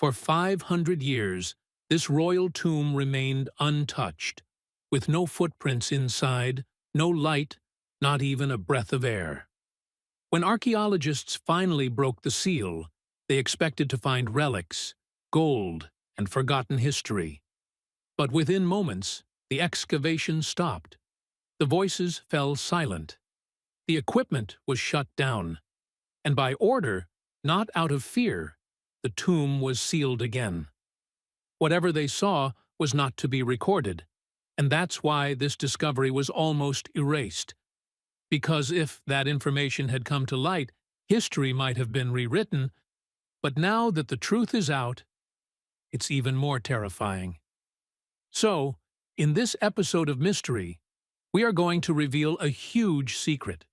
For 500 years, this royal tomb remained untouched, with no footprints inside, no light, not even a breath of air. When archaeologists finally broke the seal, they expected to find relics, gold, and forgotten history. But within moments, the excavation stopped. The voices fell silent. The equipment was shut down. And by order, not out of fear, the tomb was sealed again. Whatever they saw was not to be recorded, and that's why this discovery was almost erased. Because if that information had come to light, history might have been rewritten, but now that the truth is out, it's even more terrifying. So, in this episode of Mystery, we are going to reveal a huge secret.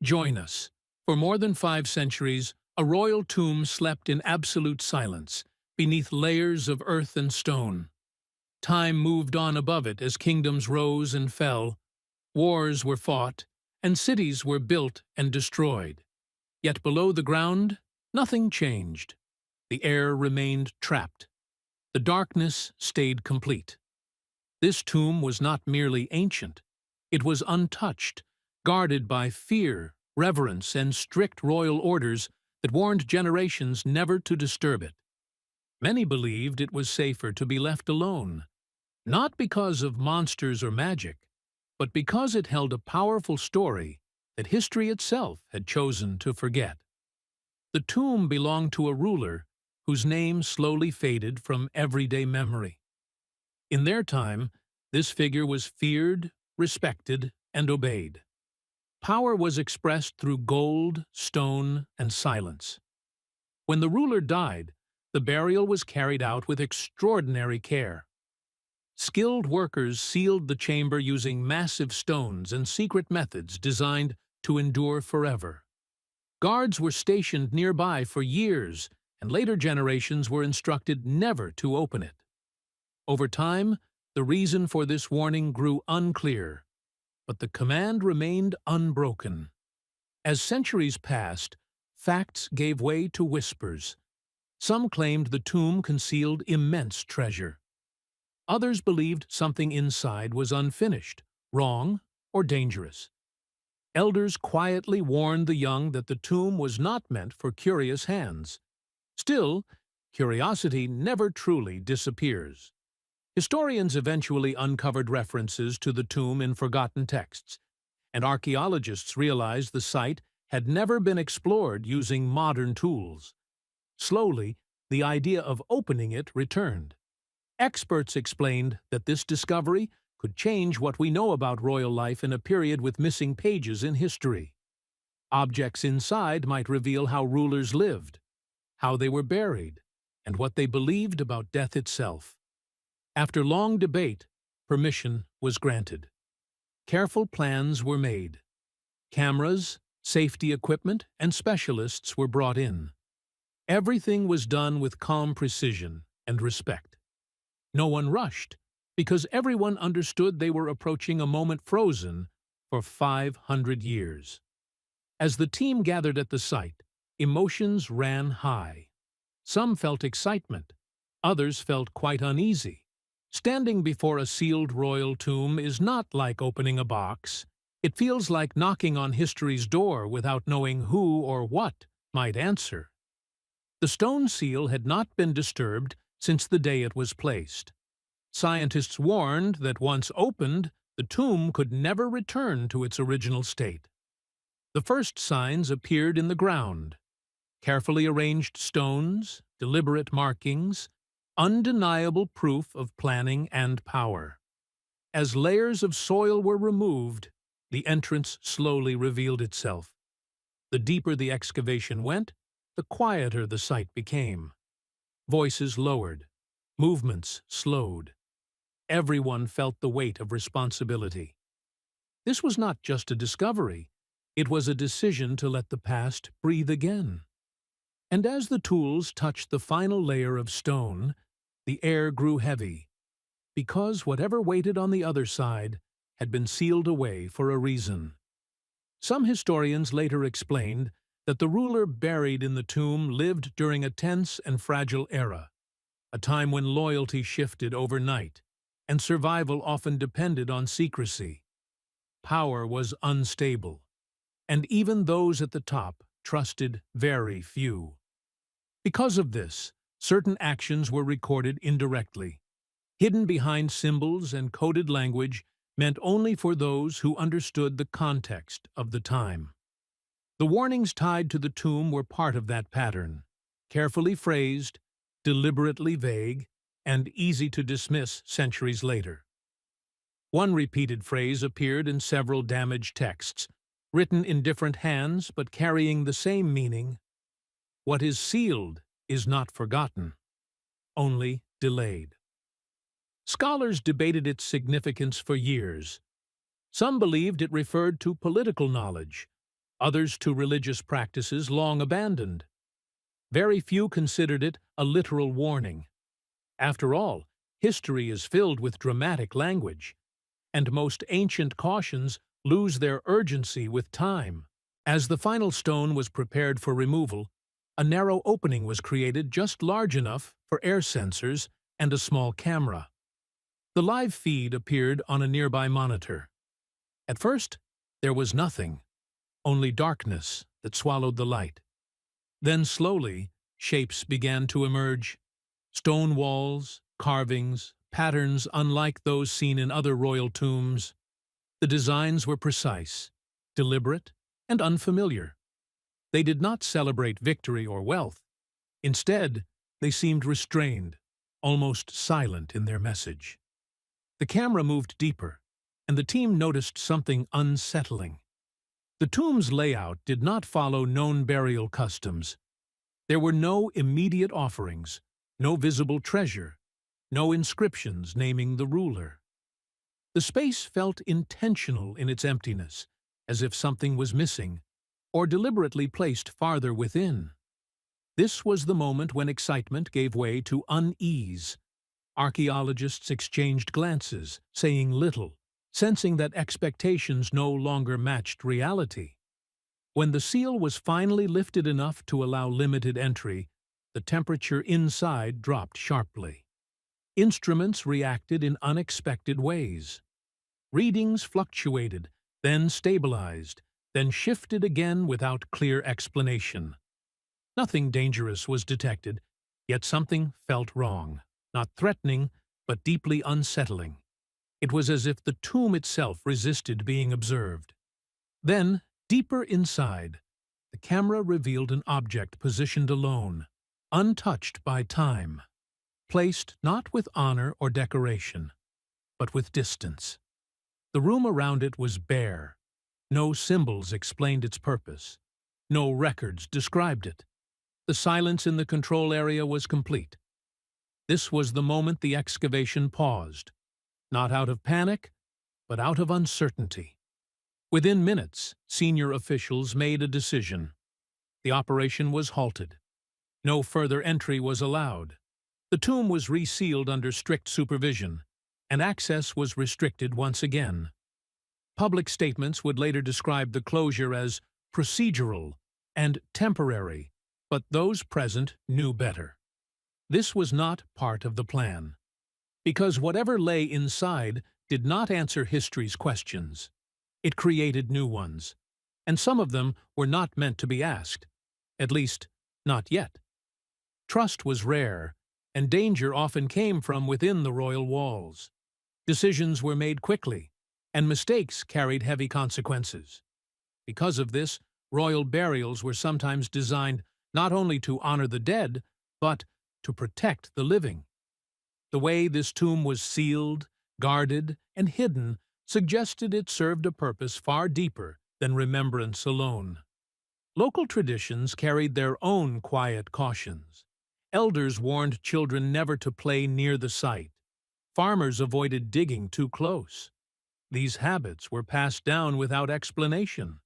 Join us. For more than 5 centuries, a royal tomb slept in absolute silence, beneath layers of earth and stone. Time moved on above it as kingdoms rose and fell, wars were fought, and cities were built and destroyed. Yet below the ground, nothing changed. The air remained trapped. The darkness stayed complete. This tomb was not merely ancient. It was untouched, guarded by fear, reverence, and strict royal orders that warned generations never to disturb it. Many believed it was safer to be left alone, not because of monsters or magic, but because it held a powerful story that history itself had chosen to forget. The tomb belonged to a ruler whose name slowly faded from everyday memory. In their time, this figure was feared, respected, and obeyed. Power was expressed through gold, stone, and silence. When the ruler died, the burial was carried out with extraordinary care. Skilled workers sealed the chamber using massive stones and secret methods designed to endure forever. Guards were stationed nearby for years, and later generations were instructed never to open it. Over time, the reason for this warning grew unclear, but the command remained unbroken. As centuries passed, facts gave way to whispers. Some claimed the tomb concealed immense treasure. Others believed something inside was unfinished, wrong, or dangerous. Elders quietly warned the young that the tomb was not meant for curious hands. Still, curiosity never truly disappears. Historians eventually uncovered references to the tomb in forgotten texts, and archaeologists realized the site had never been explored using modern tools. Slowly, the idea of opening it returned. Experts explained that this discovery could change what we know about royal life in a period with missing pages in history. Objects inside might reveal how rulers lived, how they were buried, and what they believed about death itself. After long debate, permission was granted. Careful plans were made. Cameras, safety equipment, and specialists were brought in. Everything was done with calm precision and respect. No one rushed, because everyone understood they were approaching a moment frozen for 500 years. As the team gathered at the site, emotions ran high. Some felt excitement, others felt quite uneasy. Standing before a sealed royal tomb is not like opening a box. It feels like knocking on history's door without knowing who or what might answer. The stone seal had not been disturbed since the day it was placed. Scientists warned that once opened, the tomb could never return to its original state. The first signs appeared in the ground: carefully arranged stones, deliberate markings, undeniable proof of planning and power. As layers of soil were removed, the entrance slowly revealed itself. The deeper the excavation went, the quieter the site became. Voices lowered, movements slowed. Everyone felt the weight of responsibility. This was not just a discovery, it was a decision to let the past breathe again. And as the tools touched the final layer of stone, the air grew heavy, because whatever waited on the other side had been sealed away for a reason. Some historians later explained that the ruler buried in the tomb lived during a tense and fragile era, a time when loyalty shifted overnight, and survival often depended on secrecy. Power was unstable, and even those at the top trusted very few. Because of this, certain actions were recorded indirectly, hidden behind symbols and coded language meant only for those who understood the context of the time. The warnings tied to the tomb were part of that pattern, carefully phrased, deliberately vague, and easy to dismiss centuries later. One repeated phrase appeared in several damaged texts, written in different hands but carrying the same meaning: "What is sealed is not forgotten, only delayed." Scholars debated its significance for years. Some believed it referred to political knowledge, others to religious practices long abandoned. Very few considered it a literal warning. After all, history is filled with dramatic language, and most ancient cautions lose their urgency with time. As the final stone was prepared for removal, a narrow opening was created just large enough for air sensors and a small camera. The live feed appeared on a nearby monitor. At first, there was nothing, only darkness that swallowed the light. Then slowly, shapes began to emerge: stone walls, carvings, patterns unlike those seen in other royal tombs. The designs were precise, deliberate, and unfamiliar. They did not celebrate victory or wealth. Instead, they seemed restrained, almost silent in their message. The camera moved deeper, and the team noticed something unsettling. The tomb's layout did not follow known burial customs. There were no immediate offerings, no visible treasure, no inscriptions naming the ruler. The space felt intentional in its emptiness, as if something was missing, or deliberately placed farther within. This was the moment when excitement gave way to unease. Archaeologists exchanged glances, saying little, sensing that expectations no longer matched reality. When the seal was finally lifted enough to allow limited entry, the temperature inside dropped sharply. Instruments reacted in unexpected ways. Readings fluctuated, then stabilized, then shifted again without clear explanation. Nothing dangerous was detected, yet something felt wrong. Not threatening, but deeply unsettling. It was as if the tomb itself resisted being observed. Then, deeper inside, the camera revealed an object positioned alone, untouched by time, placed not with honor or decoration, but with distance. The room around it was bare. No symbols explained its purpose. No records described it. The silence in the control area was complete. This was the moment the excavation paused, not out of panic, but out of uncertainty. Within minutes, senior officials made a decision. The operation was halted. No further entry was allowed. The tomb was resealed under strict supervision, and access was restricted once again. Public statements would later describe the closure as procedural and temporary, but those present knew better. This was not part of the plan, because whatever lay inside did not answer history's questions. It created new ones, and some of them were not meant to be asked, at least, not yet. Trust was rare, and danger often came from within the royal walls. Decisions were made quickly, and mistakes carried heavy consequences. Because of this, royal burials were sometimes designed not only to honor the dead, but to protect the living. The way this tomb was sealed, guarded, and hidden suggested it served a purpose far deeper than remembrance alone. Local traditions carried their own quiet cautions. Elders warned children never to play near the site. Farmers avoided digging too close. These habits were passed down without explanation,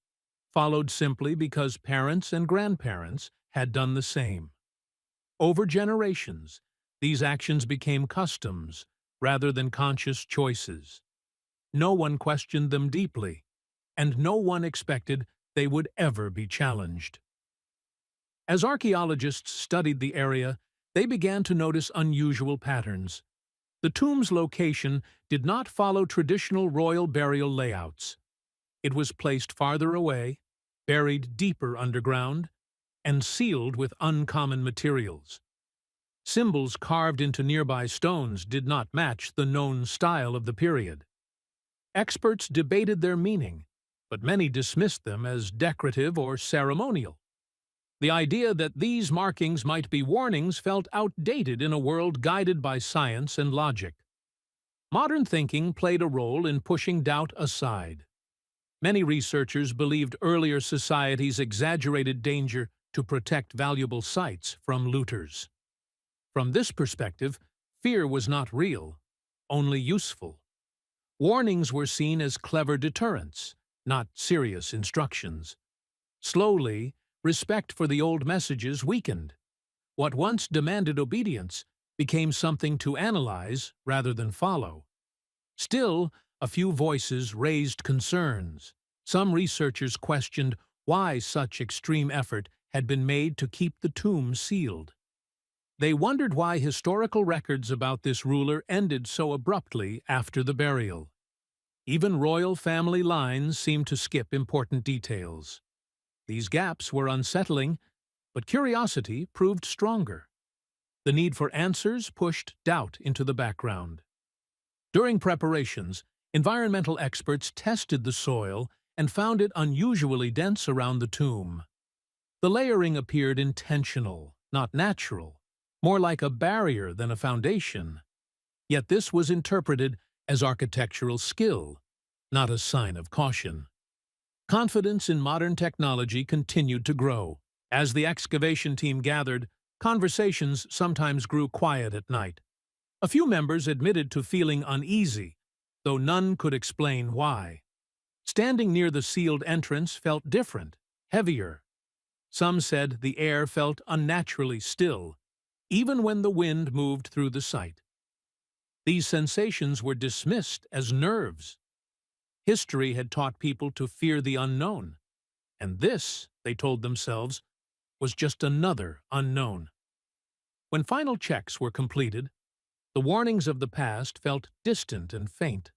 followed simply because parents and grandparents had done the same. Over generations, these actions became customs rather than conscious choices. No one questioned them deeply, and no one expected they would ever be challenged. As archaeologists studied the area, They began to notice unusual patterns. The tomb's location did not follow traditional royal burial layouts. It was placed farther away, buried deeper underground, and sealed with uncommon materials. Symbols carved into nearby stones did not match the known style of the period. Experts debated their meaning, but many dismissed them as decorative or ceremonial. The idea that these markings might be warnings felt outdated in a world guided by science and logic. Modern thinking played a role in pushing doubt aside. Many researchers believed earlier societies exaggerated danger to protect valuable sites from looters. From this perspective, fear was not real, only useful. Warnings were seen as clever deterrents, not serious instructions. Slowly, respect for the old messages weakened. What once demanded obedience became something to analyze rather than follow. Still, a few voices raised concerns. Some researchers questioned why such extreme effort had been made to keep the tomb sealed. They wondered why historical records about this ruler ended so abruptly after the burial. Even royal family lines seemed to skip important details. These gaps were unsettling, but curiosity proved stronger. The need for answers pushed doubt into the background. During preparations, environmental experts tested the soil and found it unusually dense around the tomb. The layering appeared intentional, not natural, more like a barrier than a foundation. Yet this was interpreted as architectural skill, not a sign of caution. Confidence in modern technology continued to grow. As the excavation team gathered, conversations sometimes grew quiet at night. A few members admitted to feeling uneasy, though none could explain why. Standing near the sealed entrance felt different, heavier. Some said the air felt unnaturally still, even when the wind moved through the site. These sensations were dismissed as nerves. History had taught people to fear the unknown, and this, they told themselves, was just another unknown. When final checks were completed, the warnings of the past felt distant and faint.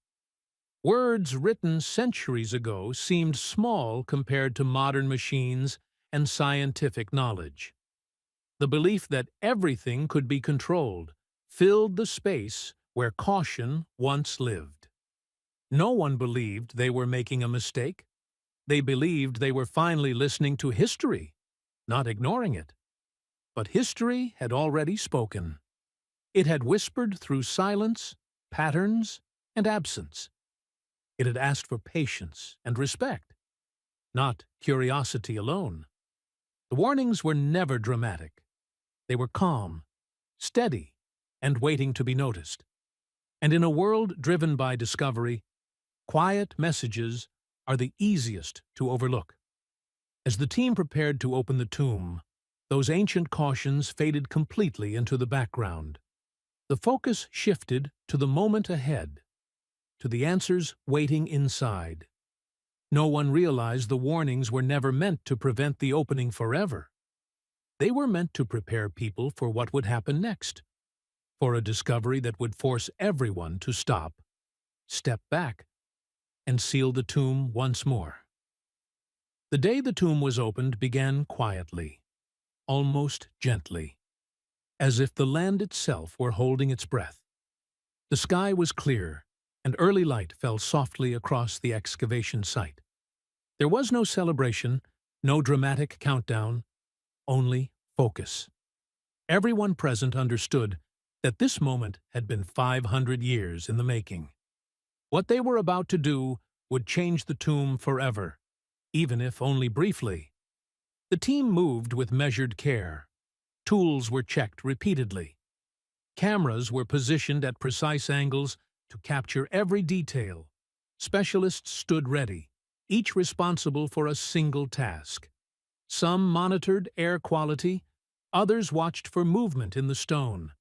Words written centuries ago seemed small compared to modern machines and scientific knowledge. The belief that everything could be controlled filled the space where caution once lived. No one believed they were making a mistake. They believed they were finally listening to history, not ignoring it. But history had already spoken. It had whispered through silence, patterns, and absence. It had asked for patience and respect, not curiosity alone. The warnings were never dramatic. They were calm, steady, and waiting to be noticed. And in a world driven by discovery, quiet messages are the easiest to overlook. As the team prepared to open the tomb, those ancient cautions faded completely into the background. The focus shifted to the moment ahead, to the answers waiting inside. No one realized the warnings were never meant to prevent the opening forever. They were meant to prepare people for what would happen next, for a discovery that would force everyone to stop, step back, and seal the tomb once more. The day the tomb was opened began quietly, almost gently, as if the land itself were holding its breath. The sky was clear, and early light fell softly across the excavation site. There was no celebration, no dramatic countdown, only focus. Everyone present understood that this moment had been 500 years in the making. What they were about to do would change the tomb forever, even if only briefly. The team moved with measured care. Tools were checked repeatedly. Cameras were positioned at precise angles to capture every detail. Specialists stood ready, each responsible for a single task. Some monitored air quality, others watched for movement in the stone.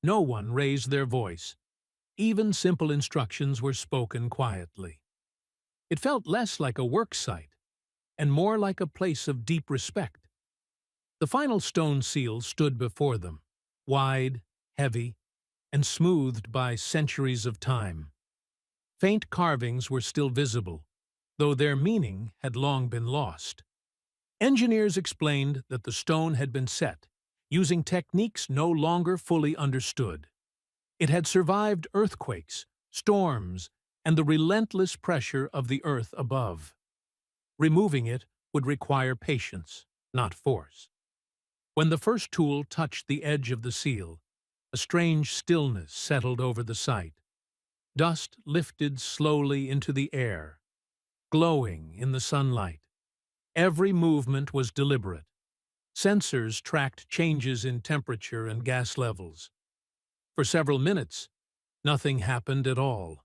No one raised their voice. Even simple instructions were spoken quietly. It felt less like a work site and more like a place of deep respect. The final stone seal stood before them, wide, heavy, and smoothed by centuries of time. Faint carvings were still visible, though their meaning had long been lost. Engineers explained that the stone had been set, using techniques no longer fully understood. It had survived earthquakes, storms, and the relentless pressure of the earth above. Removing it would require patience, not force. When the first tool touched the edge of the seal, a strange stillness settled over the site. Dust lifted slowly into the air, glowing in the sunlight. Every movement was deliberate. Sensors tracked changes in temperature and gas levels. For several minutes, nothing happened at all.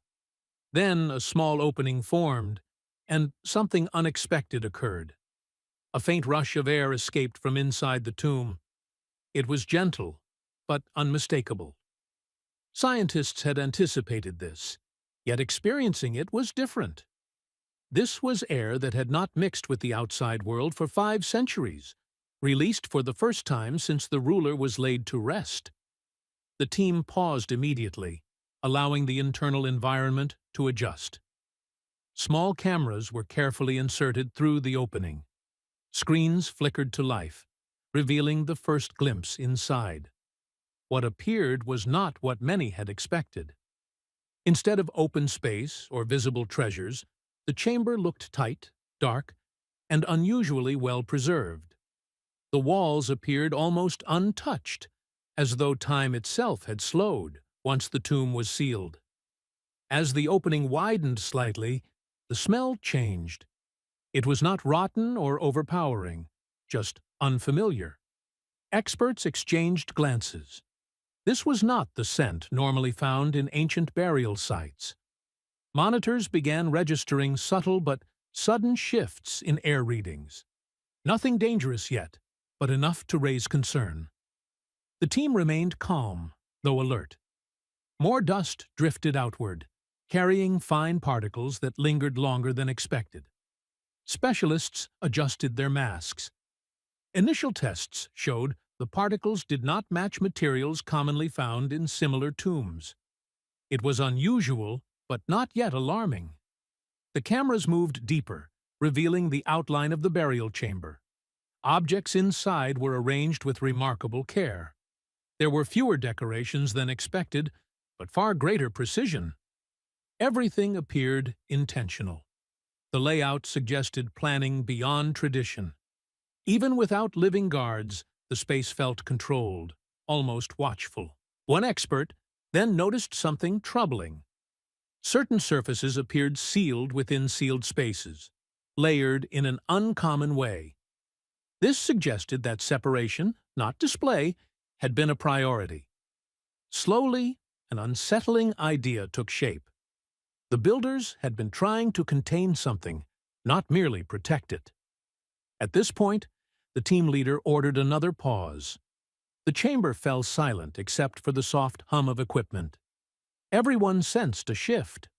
Then a small opening formed, and something unexpected occurred. A faint rush of air escaped from inside the tomb. It was gentle, but unmistakable. Scientists had anticipated this, yet experiencing it was different. This was air that had not mixed with the outside world for 5 centuries, released for the first time since the ruler was laid to rest. The team paused immediately, allowing the internal environment to adjust. Small cameras were carefully inserted through the opening. Screens flickered to life, revealing the first glimpse inside. What appeared was not what many had expected. Instead of open space or visible treasures, the chamber looked tight, dark, and unusually well preserved. The walls appeared almost untouched, as though time itself had slowed once the tomb was sealed. As the opening widened slightly, the smell changed. It was not rotten or overpowering, just unfamiliar. Experts exchanged glances. This was not the scent normally found in ancient burial sites. Monitors began registering subtle but sudden shifts in air readings. Nothing dangerous yet, but enough to raise concern. The team remained calm, though alert. More dust drifted outward, carrying fine particles that lingered longer than expected. Specialists adjusted their masks. Initial tests showed the particles did not match materials commonly found in similar tombs. It was unusual, but not yet alarming. The cameras moved deeper, revealing the outline of the burial chamber. Objects inside were arranged with remarkable care. There were fewer decorations than expected, but far greater precision. Everything appeared intentional. The layout suggested planning beyond tradition. Even without living guards, the space felt controlled, almost watchful. One expert then noticed something troubling. Certain surfaces appeared sealed within sealed spaces, layered in an uncommon way. This suggested that separation, not display, had been a priority. Slowly, an unsettling idea took shape. The builders had been trying to contain something, not merely protect it. At this point, the team leader ordered another pause. The chamber fell silent except for the soft hum of equipment. Everyone sensed a shift.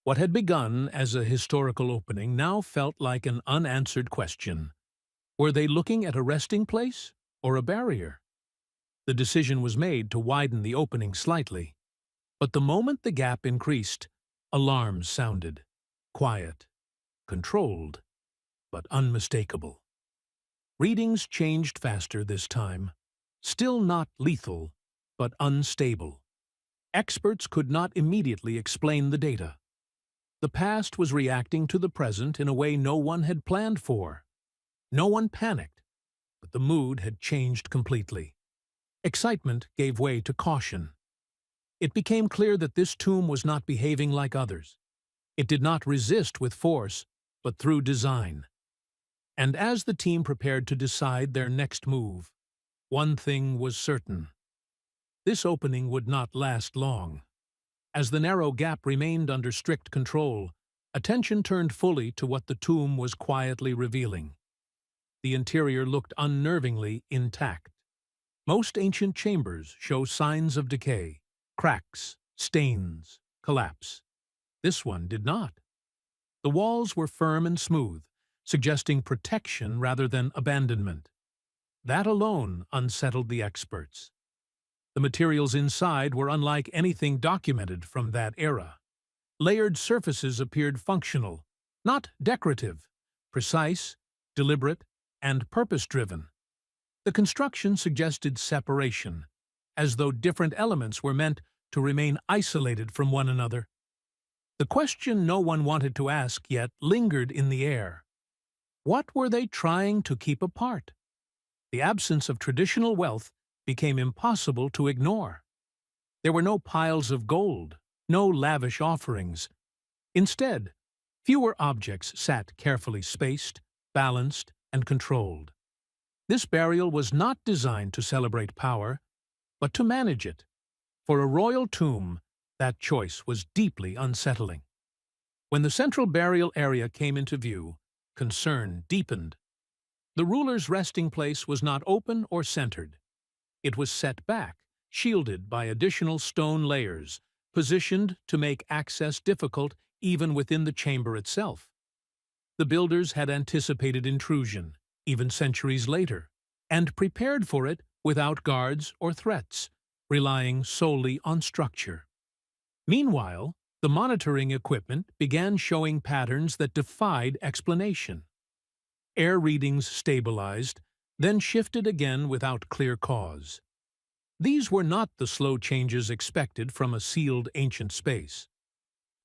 What had begun as a historical opening now felt like an unanswered question. Were they looking at a resting place or a barrier? The decision was made to widen the opening slightly. But the moment the gap increased, alarms sounded. Quiet, controlled, but unmistakable. Readings changed faster this time. Still not lethal, but unstable. Experts could not immediately explain the data. The past was reacting to the present in a way no one had planned for. No one panicked, but the mood had changed completely. Excitement gave way to caution. It became clear that this tomb was not behaving like others. It did not resist with force, but through design. And as the team prepared to decide their next move, one thing was certain. This opening would not last long. As the narrow gap remained under strict control, attention turned fully to what the tomb was quietly revealing. The interior looked unnervingly intact. Most ancient chambers show signs of decay, cracks, stains, collapse. This one did not. The walls were firm and smooth, suggesting protection rather than abandonment. That alone unsettled the experts. The materials inside were unlike anything documented from that era. Layered surfaces appeared functional, not decorative, precise, deliberate, and purpose-driven. The construction suggested separation, as though different elements were meant to remain isolated from one another. The question no one wanted to ask yet lingered in the air. What were they trying to keep apart? The absence of traditional wealth became impossible to ignore. There were no piles of gold, no lavish offerings. Instead, fewer objects sat carefully spaced, balanced, and controlled. This burial was not designed to celebrate power, but to manage it. For a royal tomb, that choice was deeply unsettling. When the central burial area came into view, concern deepened. The ruler's resting place was not open or centered. It was set back, shielded by additional stone layers, positioned to make access difficult even within the chamber itself. The builders had anticipated intrusion, even centuries later, and prepared for it without guards or threats, relying solely on structure. Meanwhile, the monitoring equipment began showing patterns that defied explanation. Air readings stabilized, then shifted again without clear cause. These were not the slow changes expected from a sealed ancient space.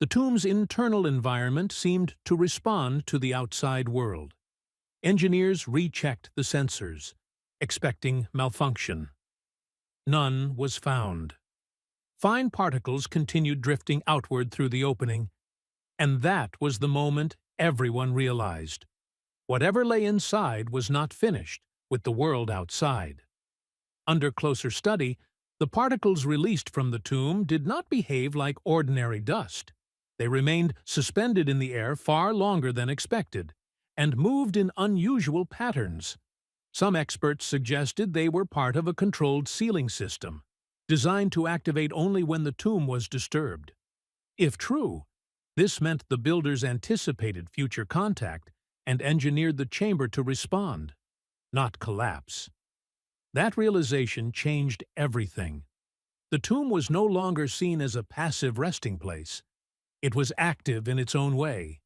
The tomb's internal environment seemed to respond to the outside world. Engineers rechecked the sensors, expecting malfunction. None was found. Fine particles continued drifting outward through the opening, and that was the moment everyone realized. Whatever lay inside was not finished with the world outside. Under closer study, the particles released from the tomb did not behave like ordinary dust. They remained suspended in the air far longer than expected, and moved in unusual patterns. Some experts suggested they were part of a controlled sealing system, designed to activate only when the tomb was disturbed. If true, this meant the builders anticipated future contact and engineered the chamber to respond, not collapse. That realization changed everything. The tomb was no longer seen as a passive resting place. It was active in its own way.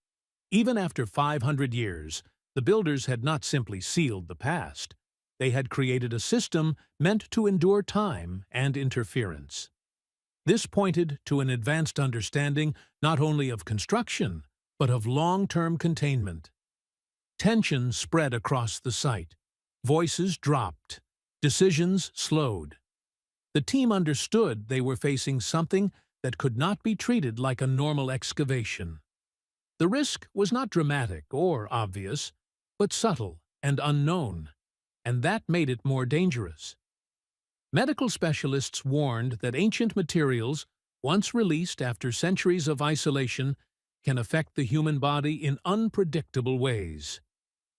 Even after 500 years, the builders had not simply sealed the past. They had created a system meant to endure time and interference. This pointed to an advanced understanding not only of construction, but of long-term containment. Tension spread across the site. Voices dropped. Decisions slowed. The team understood they were facing something that could not be treated like a normal excavation. The risk was not dramatic or obvious, but subtle and unknown, and that made it more dangerous. Medical specialists warned that ancient materials, once released after centuries of isolation, can affect the human body in unpredictable ways.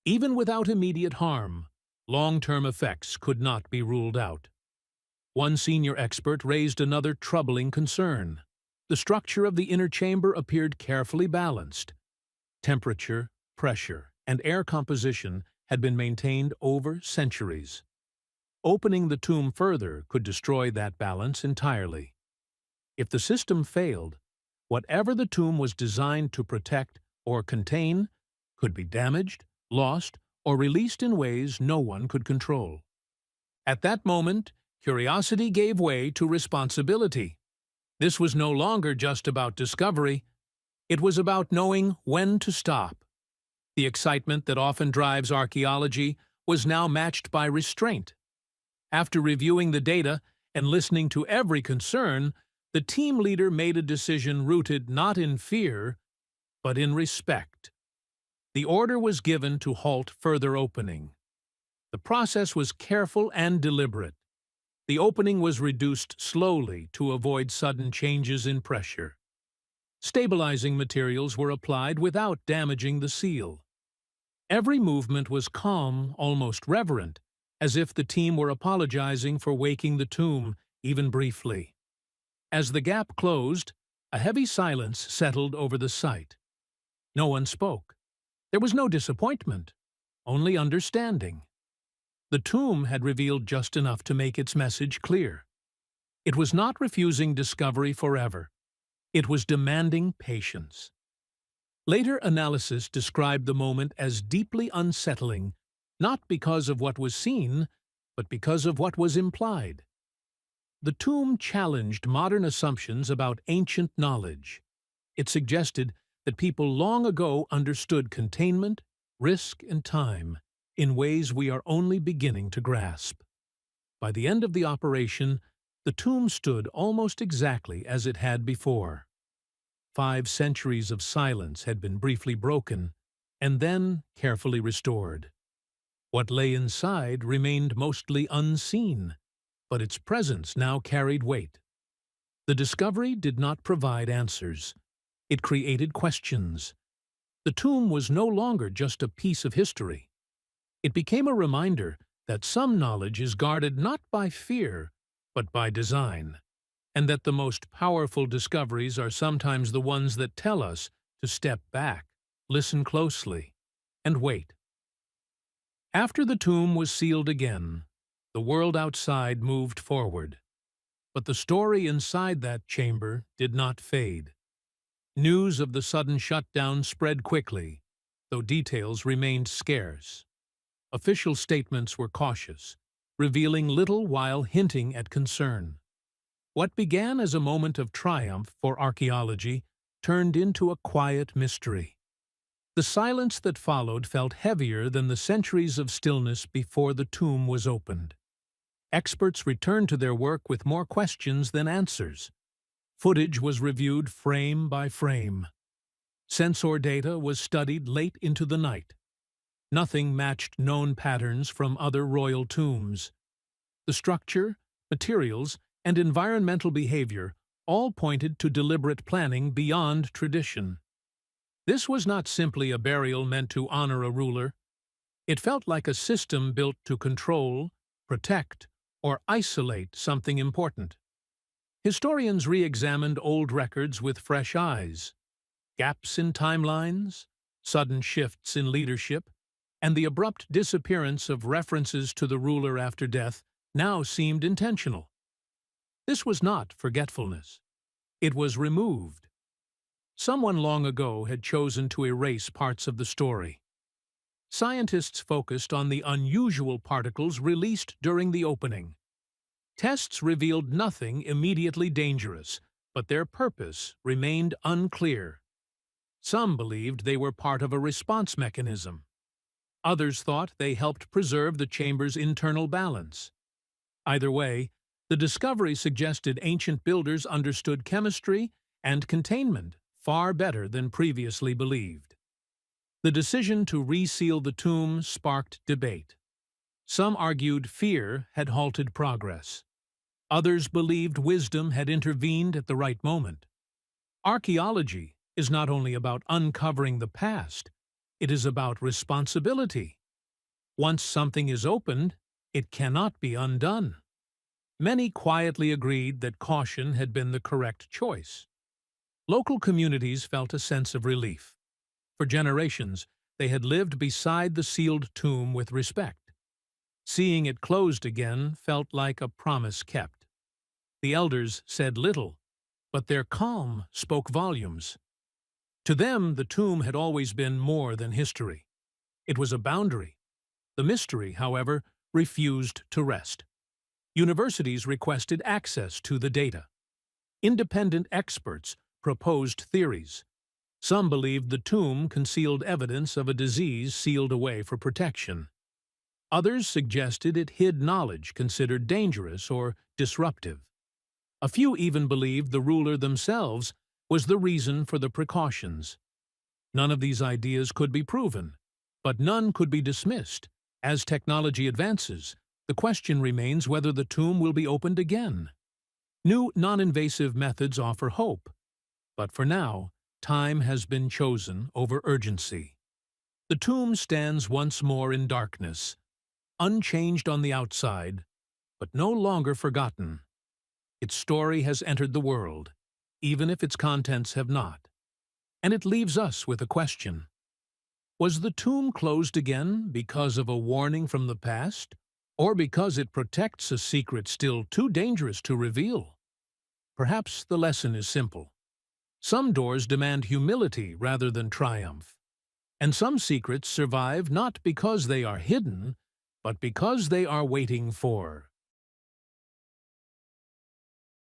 Even without immediate harm, long-term effects could not be ruled out. One senior expert raised another troubling concern. The structure of the inner chamber appeared carefully balanced. Temperature, pressure, and air composition had been maintained over centuries. Opening the tomb further could destroy that balance entirely. If the system failed, whatever the tomb was designed to protect or contain could be damaged, lost, or released in ways no one could control. At that moment, curiosity gave way to responsibility. This was no longer just about discovery. It was about knowing when to stop. The excitement that often drives archaeology was now matched by restraint. After reviewing the data and listening to every concern, the team leader made a decision rooted not in fear, but in respect. The order was given to halt further opening. The process was careful and deliberate. The opening was reduced slowly to avoid sudden changes in pressure. Stabilizing materials were applied without damaging the seal. Every movement was calm, almost reverent, as if the team were apologizing for waking the tomb, even briefly. As the gap closed, a heavy silence settled over the site. No one spoke. There was no disappointment, only understanding. The tomb had revealed just enough to make its message clear. It was not refusing discovery forever. It was demanding patience. Later analysis described the moment as deeply unsettling, not because of what was seen, but because of what was implied. The tomb challenged modern assumptions about ancient knowledge. It suggested that people long ago understood containment, risk, and time in ways we are only beginning to grasp. By the end of the operation, the tomb stood almost exactly as it had before. 5 centuries of silence had been briefly broken, and then carefully restored. What lay inside remained mostly unseen, but its presence now carried weight. The discovery did not provide answers. It created questions. The tomb was no longer just a piece of history. It became a reminder that some knowledge is guarded not by fear, but by design, and that the most powerful discoveries are sometimes the ones that tell us to step back, listen closely, and wait. After the tomb was sealed again, the world outside moved forward. But the story inside that chamber did not fade. News of the sudden shutdown spread quickly, though details remained scarce. Official statements were cautious, revealing little while hinting at concern. What began as a moment of triumph for archaeology turned into a quiet mystery. The silence that followed felt heavier than the centuries of stillness before the tomb was opened. Experts returned to their work with more questions than answers. Footage was reviewed frame by frame. Sensor data was studied late into the night. Nothing matched known patterns from other royal tombs. The structure, materials, and environmental behavior all pointed to deliberate planning beyond tradition. This was not simply a burial meant to honor a ruler. It felt like a system built to control, protect, or isolate something important. Historians re-examined old records with fresh eyes. Gaps in timelines, sudden shifts in leadership, and the abrupt disappearance of references to the ruler after death now seemed intentional. This was not forgetfulness. It was removed. Someone long ago had chosen to erase parts of the story. Scientists focused on the unusual particles released during the opening. Tests revealed nothing immediately dangerous, but their purpose remained unclear. Some believed they were part of a response mechanism. Others thought they helped preserve the chamber's internal balance. Either way, the discovery suggested ancient builders understood chemistry and containment far better than previously believed. The decision to reseal the tomb sparked debate. Some argued fear had halted progress. Others believed wisdom had intervened at the right moment. Archaeology is not only about uncovering the past, it is about responsibility. Once something is opened, it cannot be undone. Many quietly agreed that caution had been the correct choice. Local communities felt a sense of relief. For generations, they had lived beside the sealed tomb with respect. Seeing it closed again felt like a promise kept. The elders said little, but their calm spoke volumes. To them, the tomb had always been more than history. It was a boundary. The mystery, however, refused to rest. Universities requested access to the data. Independent experts proposed theories. Some believed the tomb concealed evidence of a disease sealed away for protection. Others suggested it hid knowledge considered dangerous or disruptive. A few even believed the ruler themselves was the reason for the precautions. None of these ideas could be proven, but none could be dismissed. As technology advances, the question remains whether the tomb will be opened again. New non-invasive methods offer hope, but for now, time has been chosen over urgency. The tomb stands once more in darkness, unchanged on the outside, but no longer forgotten. Its story has entered the world, even if its contents have not. And it leaves us with a question. Was the tomb closed again because of a warning from the past, or because it protects a secret still too dangerous to reveal? perhaps the lesson is simple. Some doors demand humility rather than triumph. And some secrets survive not because they are hidden, but because they are waiting for